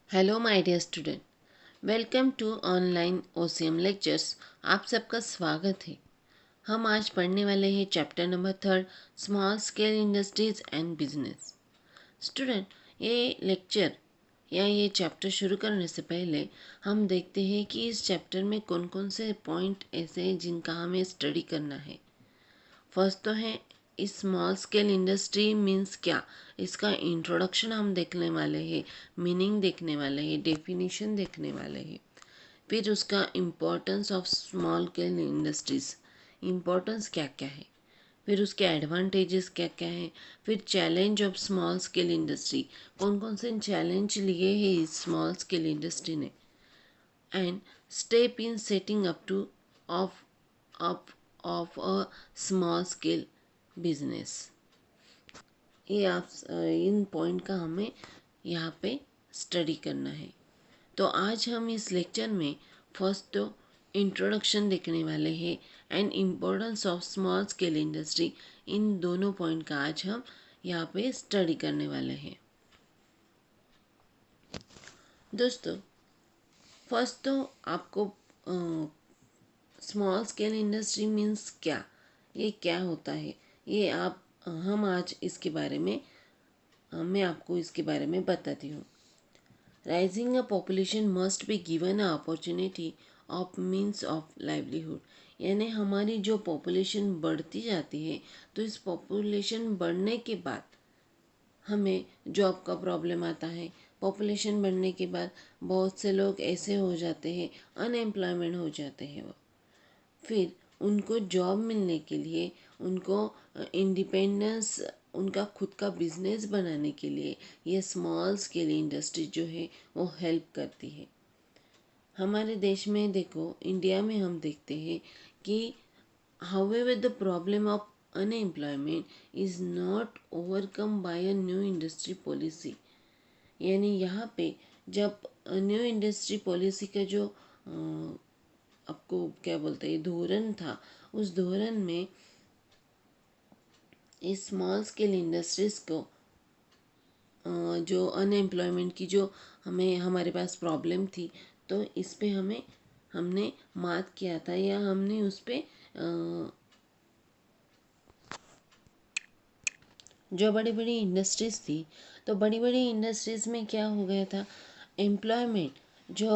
Hello my dear student, welcome to online OCM lectures. आप सबका स्वागत है। हम आज पढ़ने वाले हैं chapter number 3, small scale industries and business. Student, ये लेक्चर या ये चैप्टर शुरू करने से पहले हम देखते हैं कि इस चैप्टर में कौन कौन से पॉइंट ऐसे हैं जिनका हमें स्टडी करना है। फर्स्ट तो है इस स्मॉल स्केल इंडस्ट्री मीन्स क्या, इसका इंट्रोडक्शन हम देखने वाले हैं, मीनिंग देखने वाले हैं, डेफिनेशन देखने वाले हैं। फिर उसका importance of small scale industries, importance क्या क्या है। फिर उसके एडवांटेजेस क्या क्या हैं। फिर challenge of small scale industry, कौन कौन से चैलेंज लिए हैं इस स्मॉल स्केल इंडस्ट्री ने। And step in setting up two of up of a small scale business. ये आप इन पॉइंट का हमें यहाँ पे स्टडी करना है। तो आज हम इस लेक्चर में फर्स्ट तो इंट्रोडक्शन देखने वाले हैं and importance of small scale industry. इन दोनों पॉइंट का आज हम यहाँ पे स्टडी करने वाले हैं। दोस्तों, फर्स्ट तो आपको स्मॉल स्केल इंडस्ट्री मीन्स क्या, ये क्या होता है, ये आप हम आज इसके बारे में मैं आपको इसके बारे में बताती हूँ। Rising a population must be given a opportunity of means of livelihood. यानी हमारी जो पॉपुलेशन बढ़ती जाती है, तो इस पॉपुलेशन बढ़ने के बाद हमें जॉब का प्रॉब्लम आता है। पॉपुलेशन बढ़ने के बाद बहुत से लोग ऐसे हो जाते हैं, अनएम्प्लॉयमेंट हो जाते हैं। वो फिर उनको जॉब मिलने के लिए, उनको इंडिपेंडेंस, उनका खुद का बिजनेस बनाने के लिए ये स्मॉल स्केल इंडस्ट्री जो है वो हेल्प करती है। हमारे देश में देखो, इंडिया में हम देखते हैं कि however the problem of unemployment is not overcome bye a new industry policy. यानी यहाँ पे जब न्यू इंडस्ट्री पॉलिसी का जो आपको क्या बोलते हैं धोरण था, उस धोरण में इस स्मॉल स्केल इंडस्ट्रीज को जो अनएम्प्लॉयमेंट की जो हमें हमारे पास प्रॉब्लम थी, तो इस पे हमने मात किया था, या हमने उस पे जो बड़ी बड़ी इंडस्ट्रीज़ थी, तो बड़ी बड़ी इंडस्ट्रीज़ में क्या हो गया था, एम्प्लॉयमेंट जो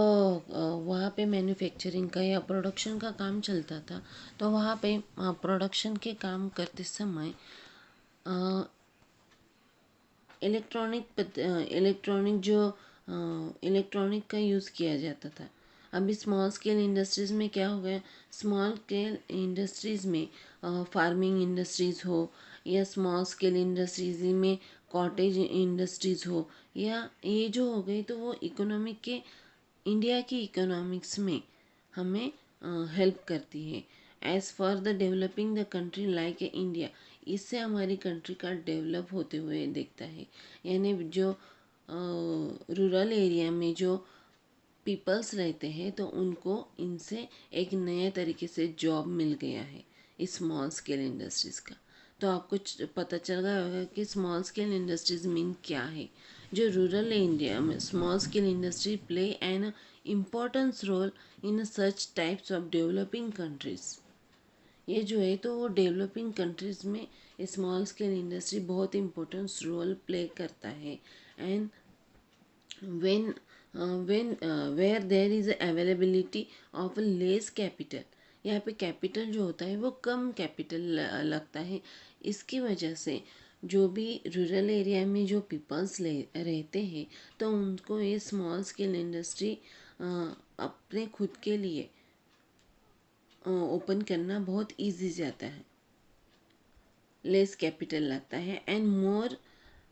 वहाँ पे मैन्युफैक्चरिंग का या प्रोडक्शन का काम चलता था, तो वहाँ पे प्रोडक्शन के काम करते समय इलेक्ट्रॉनिक जो इलेक्ट्रॉनिक का यूज़ किया जाता था। अभी स्मॉल स्केल इंडस्ट्रीज़ में क्या हो गया, स्मॉल स्केल इंडस्ट्रीज़ में फार्मिंग इंडस्ट्रीज़ हो, या स्मॉल स्केल इंडस्ट्रीज में कॉटेज इंडस्ट्रीज़ हो, या ये जो हो गई, तो वो इकोनॉमिक के इंडिया की इकोनॉमिक्स में हमें हेल्प करती है। As for the developing the country like India, इससे हमारी कंट्री का डेवलप होते हुए दिखता है। यानी जो रूरल एरिया में जो पीपल्स रहते हैं, तो उनको इनसे एक नए तरीके से जॉब मिल गया है इस स्मॉल स्केल इंडस्ट्रीज़ का। तो आपको पता चल गया होगा कि स्मॉल स्केल इंडस्ट्रीज मीन क्या है। जो रूरल इंडिया में small scale industry play an importance role in such types of developing countries. ये जो है, तो वो डेवलपिंग कंट्रीज में स्मॉल स्केल इंडस्ट्री बहुत इम्पोर्टेंस रोल प्ले करता है। And when when where there is availability of less capital, यहाँ पे कैपिटल जो होता है वो कम कैपिटल लगता है। इसकी वजह से जो भी रूरल एरिया में जो पीपल्स रहते हैं, तो उनको ये स्मॉल स्केल इंडस्ट्री अपने खुद के लिए ओपन करना बहुत इजी जाता है। लेस कैपिटल लगता है एंड मोर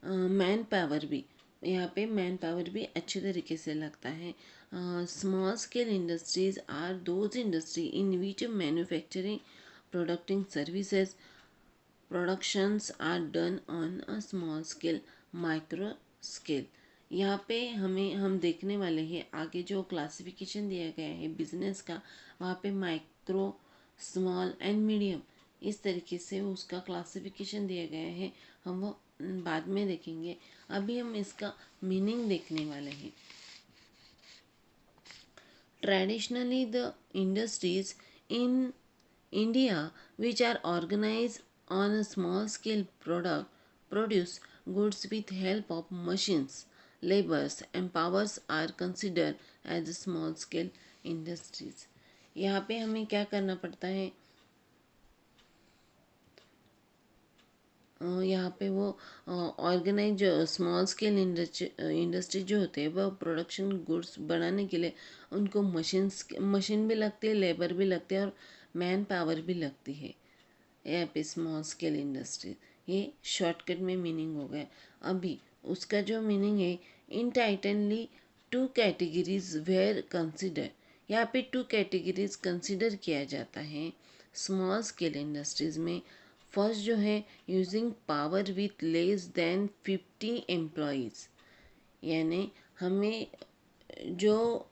मैन पावर भी, यहाँ पे मैन पावर भी अच्छे तरीके से लगता है। Small scale industries are those industry in which manufacturing producting services productions are done on a small scale micro scale. यहाँ पे हम देखने वाले हैं आगे जो क्लासिफिकेशन दिया गया है बिजनेस का, वहाँ पे माइक्रो, स्मॉल एंड मीडियम, इस तरीके से उसका क्लासिफिकेशन दिया गया है। हम वो बाद में देखेंगे। अभी हम इसका मीनिंग देखने वाले हैं। Traditionally, the industries in India, which are organized on a small scale produce goods with help of machines, labors and powers are considered as small scale industries. यहाँ पे हमें क्या करना पड़ता है, यहाँ पे वो ऑर्गेनाइज स्मॉल स्केल इंडस्ट्री जो होते हैं वह प्रोडक्शन गुड्स बनाने के लिए उनको मशीन भी लगती है, लेबर भी लगती है और मैन पावर भी लगती है। यहाँ पे स्मॉल स्केल इंडस्ट्री, ये शॉर्टकट में मीनिंग हो गया। अभी उसका जो मीनिंग है, इन टाइटनली टू कैटेगरीज वेयर कंसिडर, यहाँ पे टू कैटेगरीज कंसिडर किया जाता है स्मॉल स्केल इंडस्ट्रीज में। फर्स्ट जो है, using power with less than 50 employees, यानी हमें जो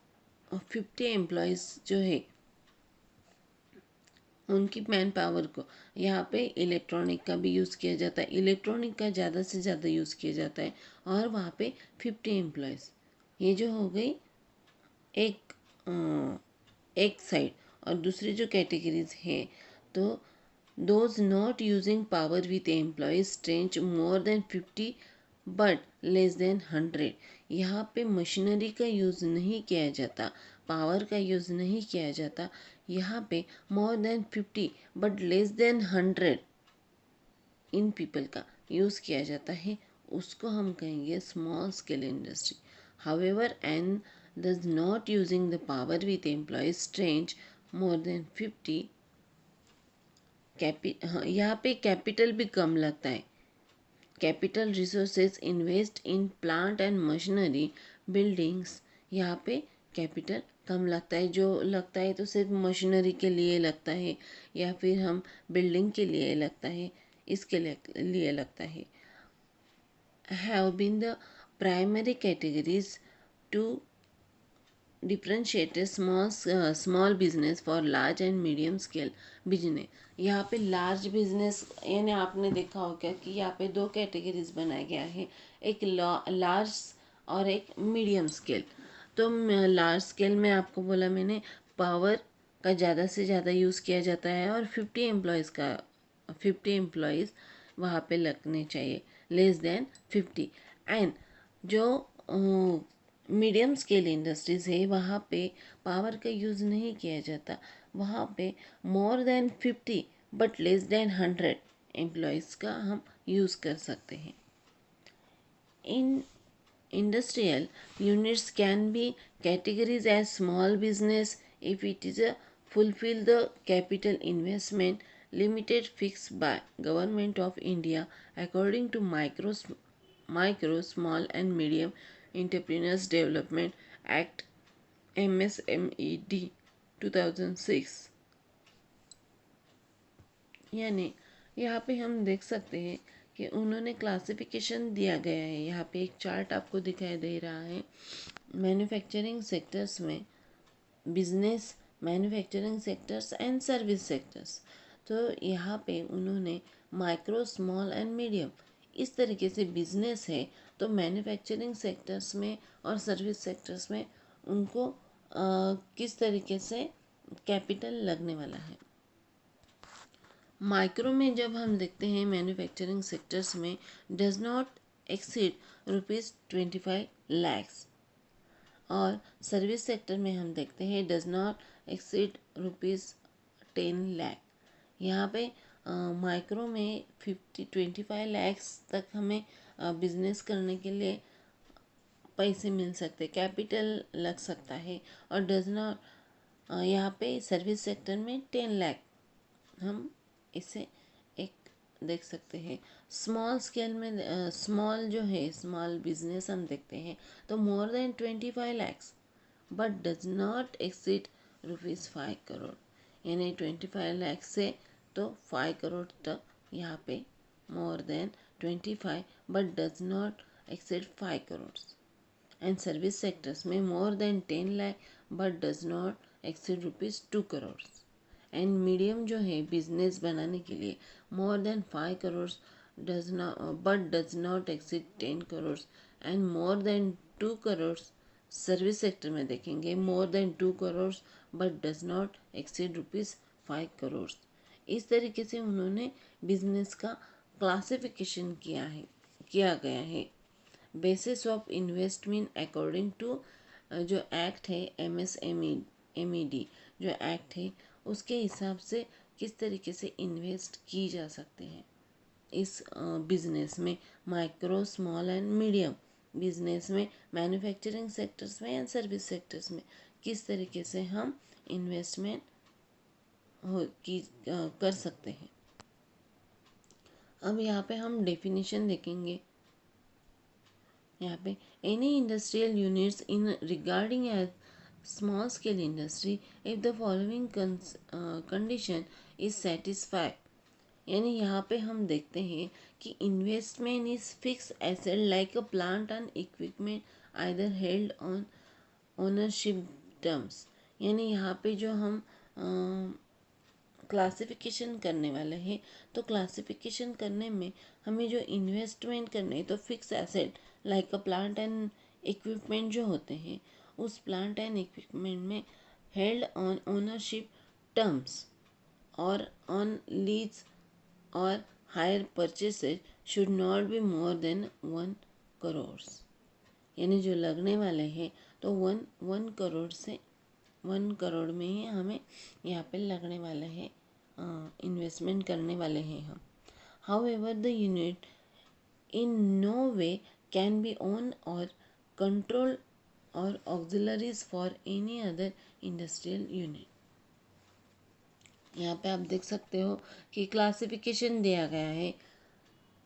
50 एम्प्लॉयज़ जो है उनकी मैन पावर को, यहाँ पे इलेक्ट्रॉनिक का भी यूज़ किया जाता है, इलेक्ट्रॉनिक का ज़्यादा से ज़्यादा यूज़ किया जाता है। और वहाँ पे 50 एम्प्लॉयज़, ये जो हो गई एक एक साइड। और दूसरी जो कैटेगरीज है, तो those not using power with employees strength more than 50 but less than 100, यहाँ पे मशीनरी का यूज़ नहीं किया जाता, पावर का यूज़ नहीं किया जाता, यहाँ पे more than 50 but less than 100 in people का यूज़ किया जाता है, उसको हम कहेंगे small scale industry. However and does not using the power with employees strength more than 50, यहाँ पे कैपिटल भी कम लगता है। Capital resources invest in plant and machinery buildings, यहाँ पे कैपिटल कम लगता है, जो लगता है तो सिर्फ मशीनरी के लिए लगता है या फिर हम बिल्डिंग के लिए लगता है, इसके लिए लगता है। Have been the primary categories to differentiated small business for large and medium scale business. यहाँ पे लार्ज बिजनेस, यानी आपने देखा होगा कि यहाँ पे दो कैटेगरीज बनाया गया है, एक लार्ज और एक मीडियम स्केल। तो लार्ज स्केल में आपको बोला मैंने, पावर का ज़्यादा से ज़्यादा यूज़ किया जाता है और 50 एम्प्लॉयज़ वहाँ पे लगने चाहिए, लेस देन 50। एंड जो मीडियम स्केल इंडस्ट्रीज़ है, वहाँ पे पावर का यूज़ नहीं किया जाता, वहाँ पे more than 50 but less than 100 employees का हम यूज़ कर सकते हैं। इन industrial units can be categorized as small business if it is a fulfill the capital investment limited fixed by government of India according to micro small and medium entrepreneurs development act MSMED 2006। यानी यहाँ पे हम देख सकते हैं कि उन्होंने classification दिया गया है। यहाँ पे एक चार्ट आपको दिखाई दे रहा है। मैन्युफैक्चरिंग सेक्टर्स में business, manufacturing sectors and service sectors, तो यहाँ पे उन्होंने माइक्रो, स्मॉल एंड मीडियम इस तरीके से बिजनेस है। तो मैन्युफैक्चरिंग सेक्टर्स में और सर्विस सेक्टर्स में उनको किस तरीके से कैपिटल लगने वाला है। माइक्रो में जब हम देखते हैं, मैन्युफैक्चरिंग सेक्टर्स में डज नॉट एक्सीड ₹25 लाख, और सर्विस सेक्टर में हम देखते हैं डज नॉट एक्सीड ₹10 लाख। यहाँ पे माइक्रो में 25 लाख तक हमें बिजनेस करने के लिए पैसे मिल सकते, कैपिटल लग सकता है। और डज नॉट, यहाँ पे सर्विस सेक्टर में 10 लाख हम इसे एक देख सकते हैं। स्मॉल स्केल में स्मॉल जो है, स्मॉल बिजनेस हम देखते हैं तो मोर than 25 lakh but does not exceed ₹5 crore, यानी 25 लाख से तो 5 करोड़ तक, यहाँ पे more than 25 but does not exceed 5 crore. And service sectors में more than 10 lakh but does not exceed ₹2 crore. And medium जो है बिजनेस बनाने के लिए more than 5 crore does not but does not exceed 10 crore and more than 2 crore service sector में देखेंगे more than 2 crore but does not exceed ₹5 crore. इस तरीके से उन्होंने बिजनेस का क्लासिफिकेशन किया गया है। Basis of investment according to जो एक्ट है MSMED जो एक्ट है उसके हिसाब से किस तरीके से इन्वेस्ट की जा सकते हैं इस बिजनेस में, micro small and medium business में, मैन्युफैक्चरिंग सेक्टर्स में एंड सर्विस सेक्टर्स में किस तरीके से हम इन्वेस्टमेंट कर सकते हैं। अब यहाँ पे हम डेफिनेशन देखेंगे। यहाँ पे any industrial units in regarding as small scale industry if the following condition is satisfied. यानी यहाँ पे हम देखते हैं कि investment is fix asset like a plant and equipment either held on ownership terms. यानी यहाँ पे जो हम क्लासिफिकेशन करने वाले हैं तो क्लासिफिकेशन करने में हमें जो इन्वेस्टमेंट करने तो fix asset like a plant and equipment जो होते हैं उस प्लांट एंड इक्विपमेंट में हेल्ड ऑन ओनरशिप टर्म्स और ऑन लीज और hire purchases should not be more than 1 crore. यानी जो लगने वाले हैं तो वन करोड़ से 1 करोड़ में ही हमें यहाँ पे लगने वाले हैं, इन्वेस्टमेंट करने वाले हैं हम। However the unit in no way can be own or control or auxiliaries for any other industrial unit. यहाँ पे आप देख सकते हो कि क्लासिफिकेशन दिया गया है,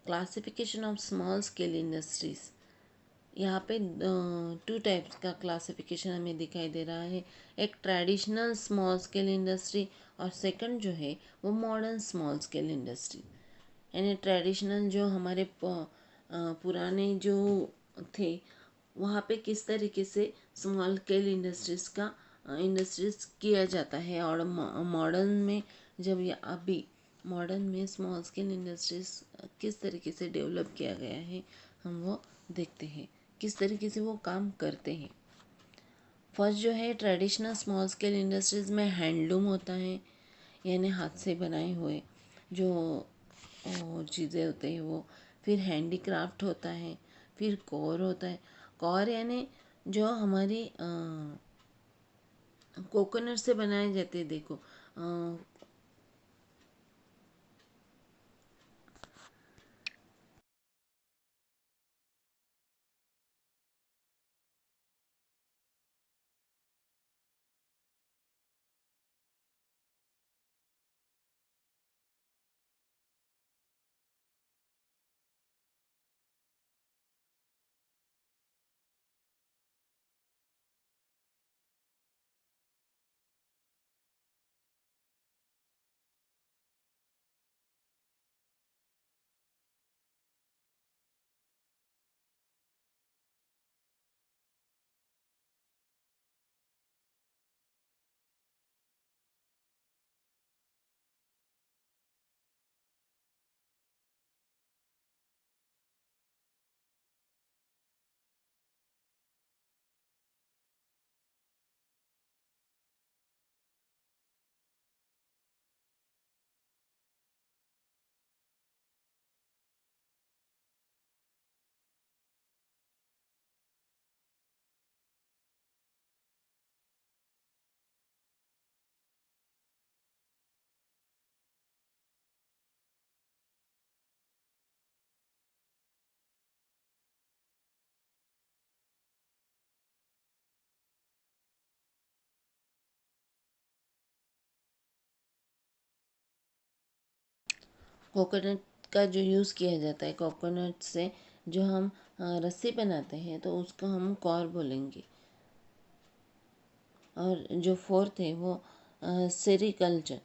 classification of small scale industries. यहाँ पे 2 टाइप्स का क्लासिफिकेशन हमें दिखाई दे रहा है, एक ट्रेडिशनल स्मॉल स्केल इंडस्ट्री और सेकंड जो है वो मॉडर्न स्मॉल स्केल इंडस्ट्री। यानी ट्रेडिशनल जो हमारे पुराने जो थे वहाँ पे किस तरीके से स्मॉल स्केल इंडस्ट्रीज किया जाता है, और मॉडर्न में जब ये अभी मॉडर्न में स्मॉल स्केल इंडस्ट्रीज किस तरीके से डेवलप किया गया है हम वो देखते हैं, किस तरीके से वो काम करते हैं। फर्स्ट जो है ट्रेडिशनल स्मॉल स्केल इंडस्ट्रीज में हैंडलूम होता है, यानी हाथ से बनाए हुए जो चीज़ें होते हैं वो, फिर हैंडीक्राफ्ट होता है, फिर कोर होता है। कोर यानी जो हमारी कोकोनट से बनाए जाते हैं, देखो कोकोनट का जो यूज़ किया जाता है, कोकोनट से जो हम रस्सी बनाते हैं तो उसको हम कॉर बोलेंगे। और जो फोर्थ है वो सेरिकल्चर,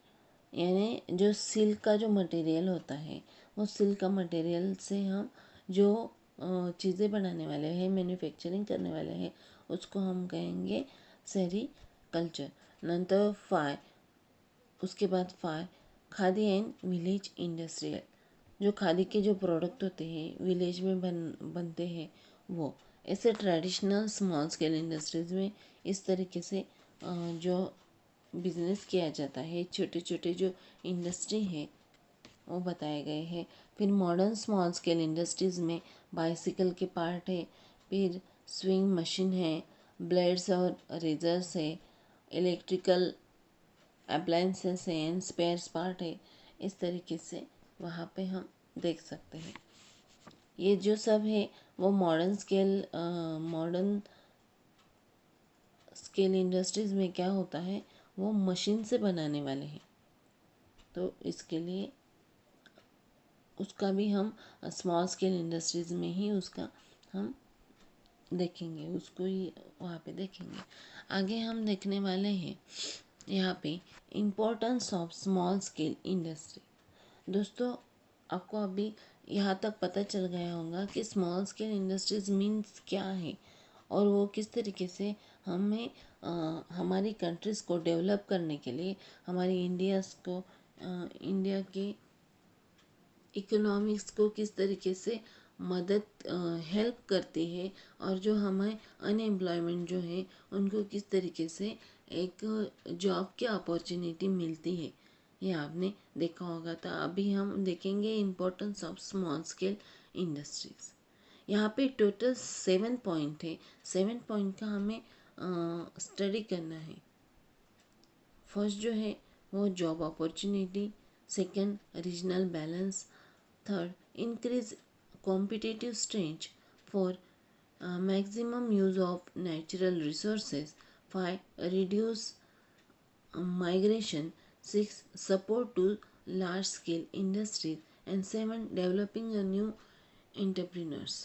यानी जो सिल्क का जो मटेरियल होता है वो सिल्क का मटेरियल से हम जो चीज़ें बनाने वाले हैं, मैन्युफैक्चरिंग करने वाले हैं, उसको हम कहेंगे सेरिकल्चर। नंतर उसके बाद खादी एंड विलेज इंडस्ट्रियल, जो खादी के जो प्रोडक्ट होते हैं विलेज में बनते हैं वो। ऐसे ट्रेडिशनल स्मॉल स्केल इंडस्ट्रीज़ में इस तरीके से जो बिजनेस किया जाता है, छोटे छोटे जो इंडस्ट्री है वो बताए गए हैं। फिर मॉडर्न स्मॉल स्केल इंडस्ट्रीज़ में बाइसिकल के पार्ट है, फिर स्विंग मशीन है, ब्लेड्स और रेजर्स है, इलेक्ट्रिकल अप्लायंसेस है एंड स्पेयर्स पार्ट है। इस तरीके से वहाँ पे हम देख सकते हैं। ये जो सब है वो मॉडर्न स्केल इंडस्ट्रीज़ में क्या होता है, वो मशीन से बनाने वाले हैं। तो इसके लिए उसका भी हम स्मॉल स्केल इंडस्ट्रीज़ में ही उसका हम देखेंगे, उसको ही वहाँ पे देखेंगे। आगे हम देखने वाले हैं यहाँ पे importance of small scale industry. दोस्तों, आपको अभी यहाँ तक पता चल गया होगा कि स्मॉल स्केल इंडस्ट्रीज मीन्स क्या है और वो किस तरीके से हमें हमारी कंट्रीज़ को डेवलप करने के लिए, हमारी इंडिया के इकोनॉमिक्स को किस तरीके से मदद हेल्प करती है, और जो हमें अनएम्प्लॉयमेंट जो है उनको किस तरीके से एक जॉब की अपॉर्चुनिटी मिलती है, ये आपने देखा होगा। तो अभी हम देखेंगे importance of small scale industries. यहाँ पे टोटल 7 पॉइंट है। 7 पॉइंट का हमें स्टडी करना है। फर्स्ट जो है वो job opportunity, second regional balance, third increase competitive strength, four maximum use of natural resources, 5 reduce migration, 6 support to large scale industries, and 7 developing a new entrepreneurs।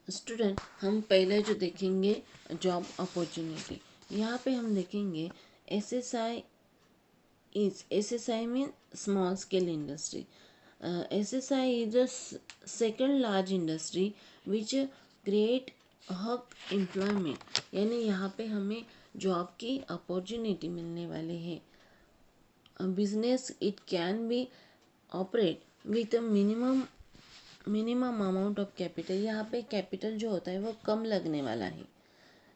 Student, हम पहले जो देखेंगे जॉब अपॉर्चुनिटी, यहाँ पे हम देखेंगे SSI mean small scale industry. SSI is the second large industry which create हक employment, यानी यहाँ पे हमें जॉब की अपॉर्चुनिटी मिलने वाले हैं। Business it can be operate with a minimum amount of capital. यहाँ पे कैपिटल जो होता है वो कम लगने वाला है।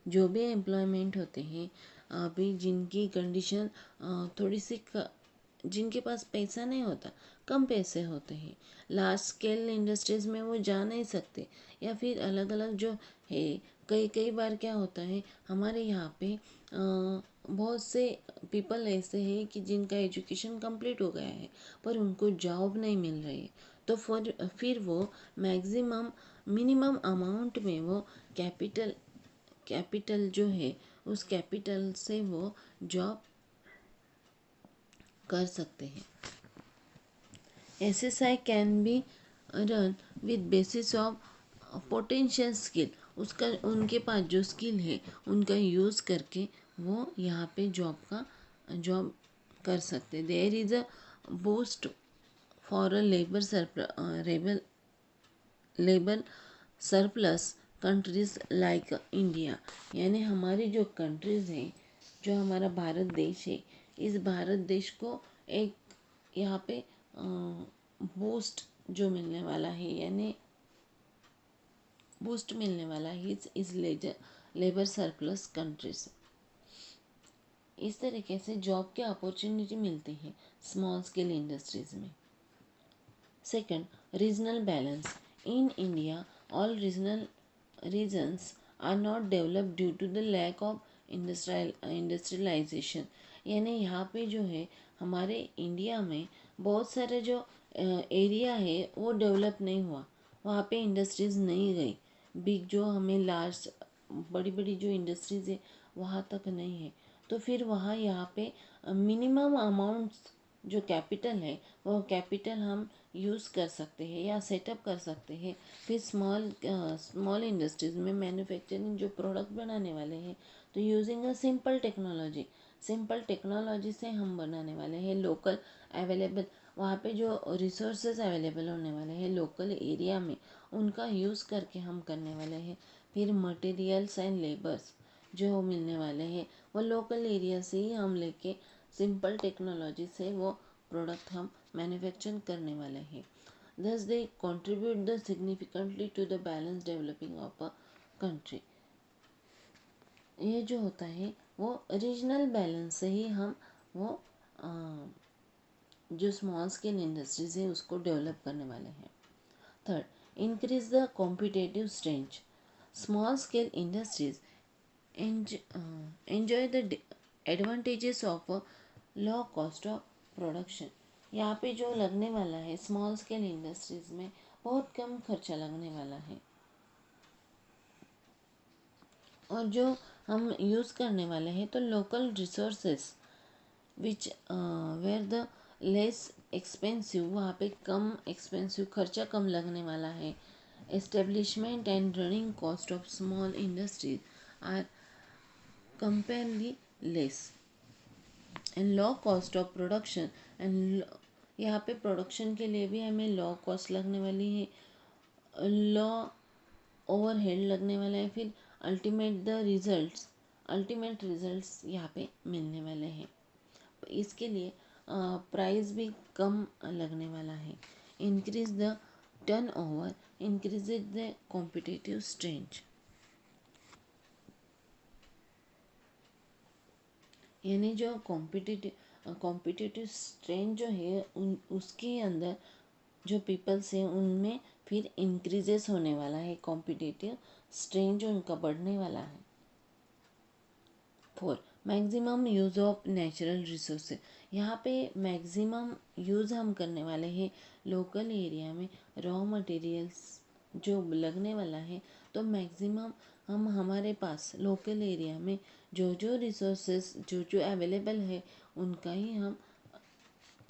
जो भी एम्प्लॉयमेंट होते हैं, अभी जिनकी कंडीशन थोड़ी सी जिनके पास पैसा नहीं होता, कम पैसे होते हैं, लार्ज स्केल इंडस्ट्रीज़ में वो जा नहीं सकते, या फिर अलग अलग जो है, कई कई बार क्या होता है हमारे यहाँ पे बहुत से पीपल ऐसे हैं कि जिनका एजुकेशन कंप्लीट हो गया है पर उनको जॉब नहीं मिल रही है। तो फिर वो मिनिमम अमाउंट में वो कैपिटल जो है उस कैपिटल से वो जॉब कर सकते हैं। SSI can be run with basis of potential skill. उसका उनके पास जो स्किल है उनका यूज़ करके वो यहाँ पे जॉब कर सकते। There is a boost for a labour surplus countries like India, यानी हमारी जो कंट्रीज़ हैं, जो हमारा भारत देश है, इस भारत देश को एक यहाँ पे बूस्ट जो मिलने वाला है, यानी बूस्ट मिलने वाला है इस लेबर सरप्लस कंट्रीज। इस तरीके से जॉब की अपॉर्चुनिटी मिलती है स्मॉल स्केल इंडस्ट्रीज में। Second, regional balance. In India all regions are not developed due to the lack of industrialization, यानी यहाँ पे जो है हमारे इंडिया में बहुत सारे जो एरिया है वो डेवलप नहीं हुआ, वहाँ पे इंडस्ट्रीज़ नहीं गई। बिग जो हमें लार्ज बड़ी बड़ी जो इंडस्ट्रीज़ है वहाँ तक नहीं है, तो फिर वहाँ यहाँ पे मिनिमम अमाउंट्स जो कैपिटल है वो कैपिटल हम यूज़ कर सकते हैं या सेटअप कर सकते हैं। फिर स्मॉल इंडस्ट्रीज़ में मैन्युफैक्चरिंग जो प्रोडक्ट बनाने वाले हैं, तो यूजिंग अ सिंपल टेक्नोलॉजी से हम बनाने वाले हैं। लोकल अवेलेबल, वहाँ पे जो रिसोर्सेज अवेलेबल होने वाले हैं लोकल एरिया में, उनका यूज़ करके हम करने वाले हैं। फिर मटेरियल्स एंड लेबर्स जो मिलने वाले हैं वो लोकल एरिया से ही हम लेके सिंपल टेक्नोलॉजी से वो प्रोडक्ट हम मैन्युफैक्चर करने वाले हैं। thus they contribute the significantly to the balanced developing of a country. ये जो होता है वो रीजनल बैलेंस से ही हम वो जो स्मॉल स्केल इंडस्ट्रीज है उसको डेवलप करने वाले हैं. Third, increase the competitive strength. Small scale industries enjoy the advantages of a low cost of production. यहाँ पे जो लगने वाला है स्मॉल स्केल इंडस्ट्रीज में बहुत कम खर्चा लगने वाला है और जो हम यूज़ करने वाले हैं तो local resources which were the less expensive, वहाँ पे कम एक्सपेंसिव, खर्चा कम लगने वाला है. Establishment and running cost of small industries are comparably less and low cost of production. And यहाँ पे प्रोडक्शन के लिए भी हमें लो कॉस्ट लगने वाली है, लो ओवरहेड लगने वाला है, फिर अल्टीमेट रिजल्ट्स यहाँ पे मिलने वाले हैं. इसके लिए प्राइस भी कम लगने वाला है. Increase the turnover, increase the competitive strength. यानी जो कॉम्पिटिटिव स्ट्रेंथ जो है उसके अंदर जो पीपल्स हैं उनमें फिर इंक्रीजेस होने वाला है. कॉम्पिटिटिव स्ट्रेंथ जो उनका बढ़ने वाला है. Four, maximum use of natural resources. यहाँ पे मैक्सिमम यूज़ हम करने वाले हैं लोकल एरिया में रॉ मटेरियल्स जो लगने वाला है. तो मैक्सिमम हम हमारे पास लोकल एरिया में जो जो रिसोर्सेज जो अवेलेबल है उनका ही हम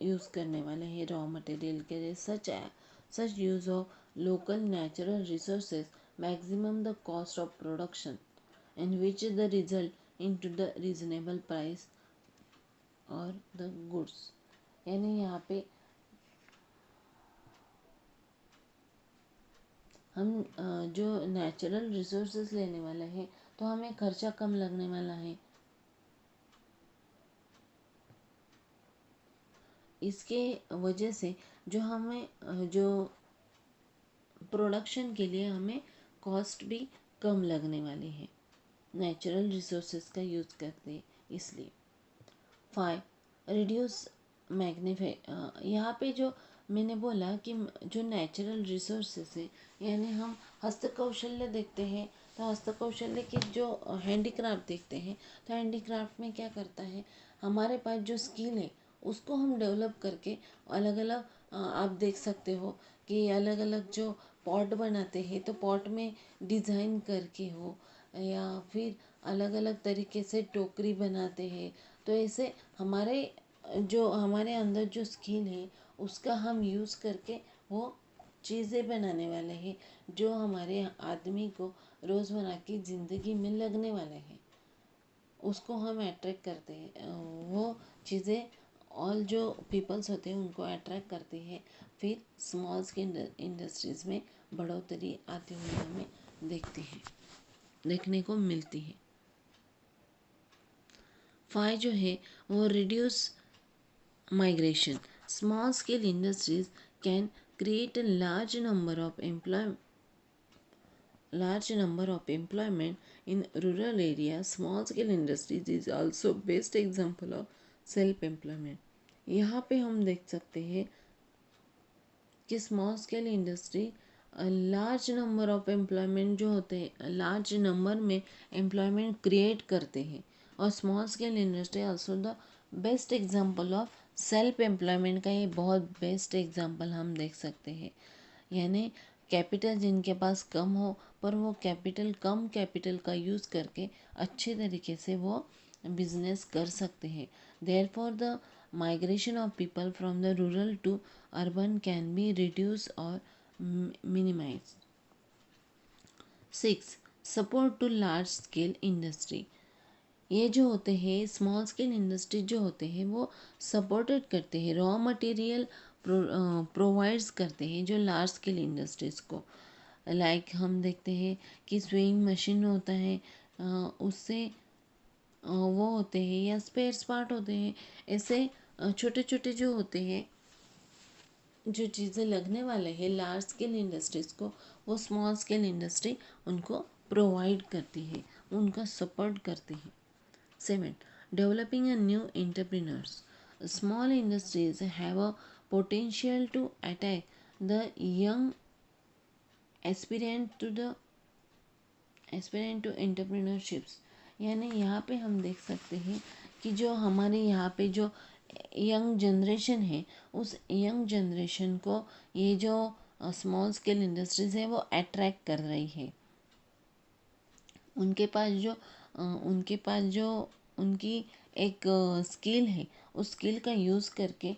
यूज़ करने वाले हैं रॉ मटेरियल के लिए. Such use of local natural resources maximum the cost of production and which the result into the reasonable price or the goods. यानी यहाँ पे हम जो नेचुरल रिसोर्सेज लेने वाले हैं तो हमें खर्चा कम लगने वाला है. इसके वजह से जो हमें जो प्रोडक्शन के लिए हमें कॉस्ट भी कम लगने वाली है नेचुरल रिसोर्सेज का यूज़ करते इसलिए. 5, रिड्यूस मैग्नीफाई. यहाँ पे जो मैंने बोला कि जो नेचुरल रिसोर्सेस है यानी हम हस्तकौशल्य देखते हैं तो हस्तकौशल्य के जो हैंडीक्राफ्ट देखते हैं तो हैंडीक्राफ्ट में क्या करता है हमारे पास जो स्किल है उसको हम डेवलप करके अलग अलग आप देख सकते हो कि अलग अलग जो पॉट बनाते हैं तो पॉट में डिज़ाइन करके हो या फिर अलग अलग तरीके से टोकरी बनाते हैं. तो ऐसे हमारे अंदर जो स्किल है उसका हम यूज़ करके वो चीज़ें बनाने वाले हैं जो हमारे आदमी को रोज़मर्रा की ज़िंदगी में लगने वाले हैं. उसको हम अट्रैक्ट करते हैं. वो चीज़ें ऑल जो पीपल्स होते हैं उनको अट्रैक्ट करती है. फिर स्मॉल स्केल इंडस्ट्रीज़ में बढ़ोतरी आती हुई हमें देखने को मिलती है. 5 जो है वो reduce migration. Small scale industries can create a large number of employment in rural areas. Small scale industries is also best example of self employment. यहाँ पे हम देख सकते हैं कि small scale industry large number of employment जो होते हैं लार्ज नंबर में एम्प्लॉयमेंट क्रिएट करते हैं. और small scale industry also the best example of self employment का ये बहुत बेस्ट एग्जांपल हम देख सकते हैं. यानी कैपिटल जिनके पास कम हो पर वो कम कैपिटल का यूज़ करके अच्छे तरीके से वो बिजनेस कर सकते हैं. Therefore the migration of people from the rural to urban can be reduced or minimized. 6, support to large scale industry. ये जो होते हैं स्मॉल स्केल इंडस्ट्री जो होते हैं वो सपोर्टेड करते हैं रॉ मटेरियल प्रोवाइड्स करते हैं जो लार्ज स्केल इंडस्ट्रीज़ को. लाइक हम देखते हैं कि स्विंग मशीन होता है उससे वो होते हैं या स्पेयर्स पार्ट होते हैं. ऐसे छोटे छोटे जो होते हैं जो चीज़ें लगने वाले हैं लार्ज स्केल इंडस्ट्रीज़ को, वो स्मॉल स्केल इंडस्ट्री उनको प्रोवाइड करती है, उनका सपोर्ट करती है। 7. Developing a new entrepreneurs. Small industries have a potential to attack the young aspirant to the aspirant to entrepreneurships. यानी यहाँ पे हम देख सकते हैं कि जो हमारे यहाँ पे जो यंग जनरेशन है, उस यंग जनरेशन को ये जो स्मॉल स्केल इंडस्ट्रीज है वो अट्रैक्ट कर रही है। उनके पास जो उनकी एक स्किल है, उस स्किल का यूज़ करके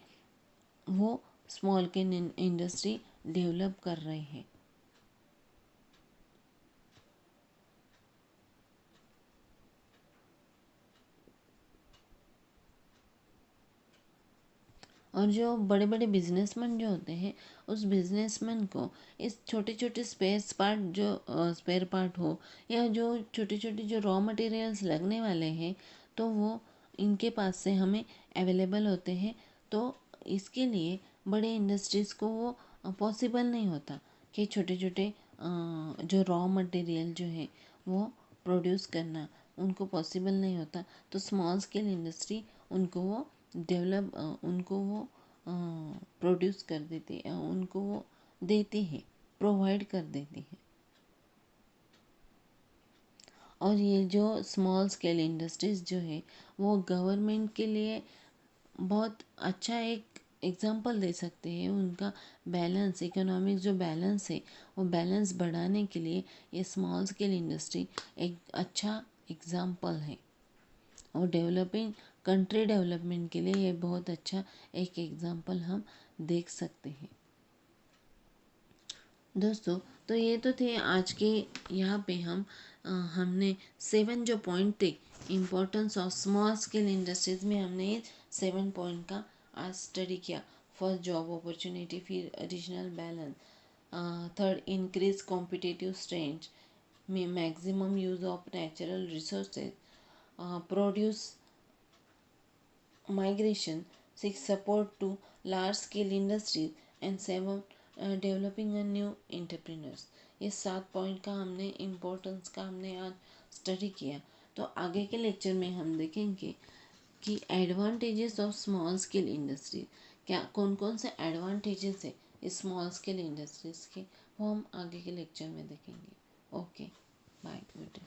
वो स्मॉल स्केल इंडस्ट्री डेवलप कर रहे हैं। और जो बड़े बड़े बिजनेसमैन जो होते हैं, उस बिजनेसमैन को इस छोटे छोटे स्पेयर पार्ट हो या जो छोटे छोटे जो रॉ मटेरियल्स लगने वाले हैं, तो वो इनके पास से हमें अवेलेबल होते हैं। तो इसके लिए बड़े इंडस्ट्रीज़ को वो पॉसिबल नहीं होता कि छोटे छोटे जो रॉ मटेरियल जो है वो प्रोड्यूस करना उनको पॉसिबल नहीं होता। तो स्मॉल स्केल इंडस्ट्री उनको वो प्रोड्यूस कर देती है, उनको वो देती है, प्रोवाइड कर देती है। और ये जो स्मॉल स्केल इंडस्ट्रीज़ जो है वो गवर्नमेंट के लिए बहुत अच्छा एक एग्जाम्पल दे सकते हैं। उनका बैलेंस, इकोनॉमिक जो बैलेंस है, वो बैलेंस बढ़ाने के लिए ये स्मॉल स्केल इंडस्ट्री एक अच्छा एग्जाम्पल है। और डेवलपिंग कंट्री डेवलपमेंट के लिए ये बहुत अच्छा एक एग्जाम्पल हम देख सकते हैं। दोस्तों, तो ये तो थे आज के, यहाँ पे हमने 7 जो पॉइंट थे importance of small scale industries में, हमने ये 7 पॉइंट का आज स्टडी किया। फर्स्ट, जॉब अपॉर्चुनिटी, फिर additional balance, third, increase competitive strength में maximum use of natural resources, produce migration, 6 support to large scale industries and 7 developing a new entrepreneurs। ये 7 point का हमने इम्पोर्टेंस का हमने आज स्टडी किया। तो आगे के लेक्चर में हम देखेंगे कि advantages of small scale industry, क्या कौन कौन से एडवांटेजेस है इस स्मॉल स्केल इंडस्ट्रीज के, वो हम आगे के लेक्चर में देखेंगे। ओके, बाय बेटे।